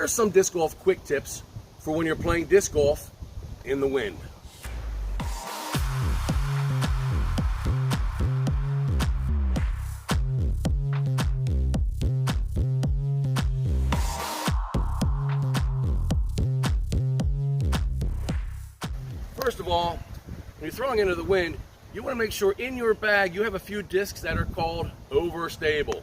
Here are some disc golf quick tips for when you're playing disc golf in the wind. First of all, when you're throwing into the wind, you want to make sure in your bag you have a few discs that are called overstable.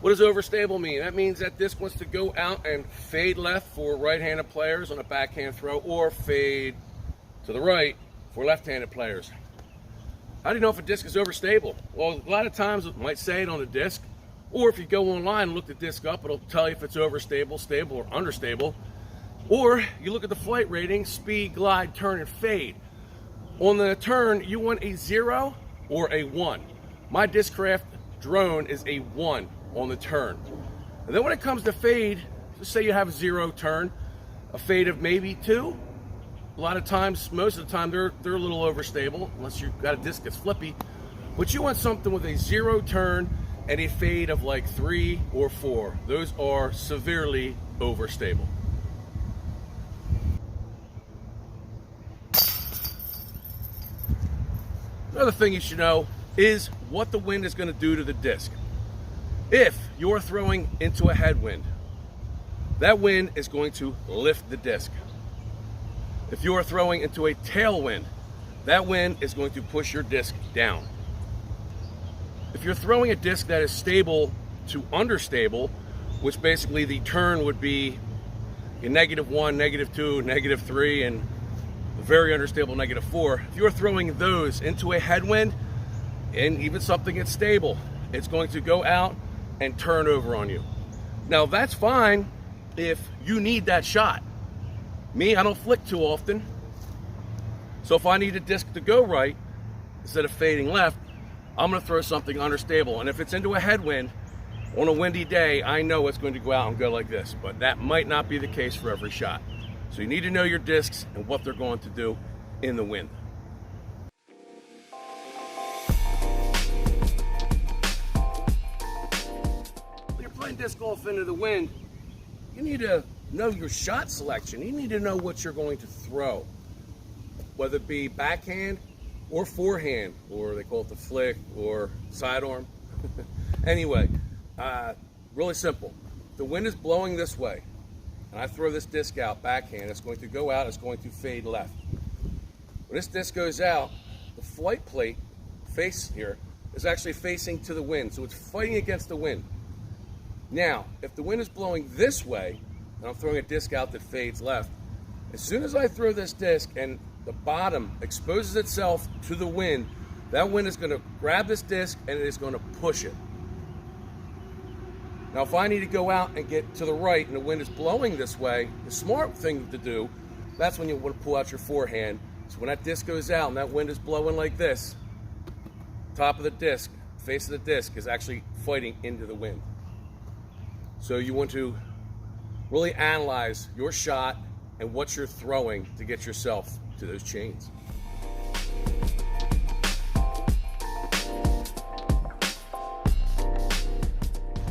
What does overstable mean? That means that disc wants to go out and fade left for right-handed players on a backhand throw, or fade to the right for left-handed players. How do you know if a disc is overstable? Well, a lot of times it might say it on the disc, or if you go online and look the disc up, it'll tell you if it's overstable, stable, or understable. Or you look at the flight rating, speed, glide, turn, and fade. On the turn, you want a 0 or a 1. My Discraft drone is a 1 on the turn. And then when it comes to fade, just say you have a 0 turn, a fade of maybe 2. A lot of times, most of the time, they're a little overstable, unless you've got a disc that's flippy. But you want something with a 0 turn and a fade of like 3 or 4. Those are severely overstable. Another thing you should know is what the wind is going to do to the disc. If you're throwing into a headwind, that wind is going to lift the disc. If you are throwing into a tailwind, that wind is going to push your disc down. If you're throwing a disc that is stable to understable, which basically the turn would be a -1, -2, -3, and a very understable -4. If you're throwing those into a headwind, and even something that's stable, it's going to go out and turn over on you. Now that's fine if you need that shot. Me, I don't flick too often. So if I need a disc to go right, instead of fading left, I'm gonna throw something understable. And if it's into a headwind, on a windy day, I know it's going to go out and go like this, but that might not be the case for every shot. So you need to know your discs and what they're going to do in the wind. When you're playing disc golf into the wind, you need to know your shot selection. You need to know what you're going to throw, whether it be backhand or forehand, or they call it the flick or sidearm. Anyway, really simple. The wind is blowing this way, and I throw this disc out backhand. It's going to go out, it's going to fade left. When this disc goes out, the flight plate face here is actually facing to the wind, so it's fighting against the wind. Now, if the wind is blowing this way, and I'm throwing a disc out that fades left, as soon as I throw this disc and the bottom exposes itself to the wind, that wind is going to grab this disc and it is going to push it. Now, if I need to go out and get to the right and the wind is blowing this way, the smart thing to do, that's when you want to pull out your forehand. So when that disc goes out and that wind is blowing like this, top of the disc, face of the disc is actually fighting into the wind. So you want to really analyze your shot and what you're throwing to get yourself to those chains.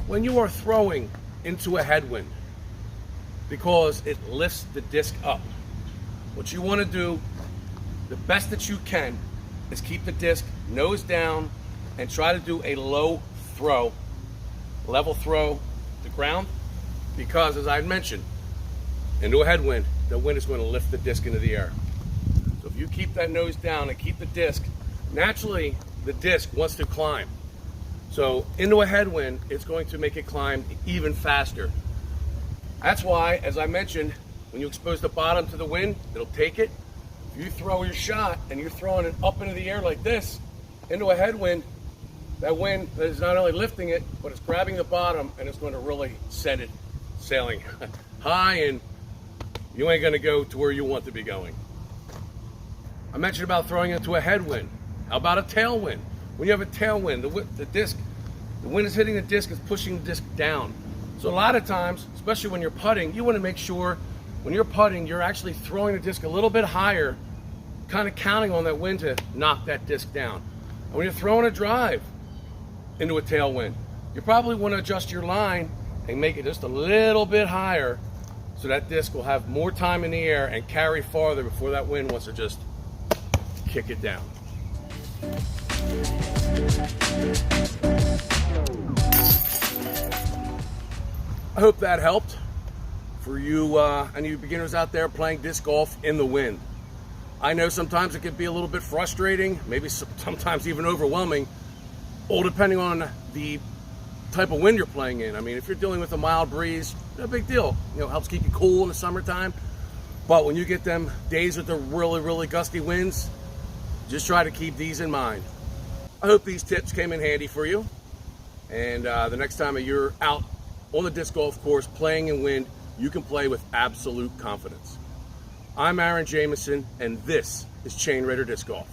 When you are throwing into a headwind, because it lifts the disc up, what you want to do, the best that you can, is keep the disc nose down and try to do a low throw, level throw to ground, because as I mentioned, into a headwind, the wind is going to lift the disc into the air. So if you keep that nose down and keep the disc, naturally the disc wants to climb. So into a headwind, it's going to make it climb even faster. That's why, as I mentioned, when you expose the bottom to the wind, it'll take it. If you throw your shot and you're throwing it up into the air like this, into a headwind, that wind is not only lifting it, but it's grabbing the bottom and it's going to really send it sailing high, and you ain't going to go to where you want to be going. I mentioned about throwing into a headwind. How about a tailwind? When you have a tailwind, the wind is hitting the disc, it's pushing the disc down. So a lot of times, especially when you're putting, you want to make sure when you're putting, you're actually throwing the disc a little bit higher, kind of counting on that wind to knock that disc down. And when you're throwing a drive into a tailwind, you probably want to adjust your line and make it just a little bit higher so that disc will have more time in the air and carry farther before that wind wants to just kick it down. I hope that helped for you, any of you beginners out there playing disc golf in the wind. I know sometimes it can be a little bit frustrating, maybe sometimes even overwhelming, all depending on the type of wind you're playing in. I mean, if you're dealing with a mild breeze, no big deal. You know, it helps keep you cool in the summertime. But when you get them days with the really, really gusty winds, just try to keep these in mind. I hope these tips came in handy for you. And the next time you're out on the disc golf course playing in wind, you can play with absolute confidence. I'm Aaron Jamison, and this is Chain Raider Disc Golf.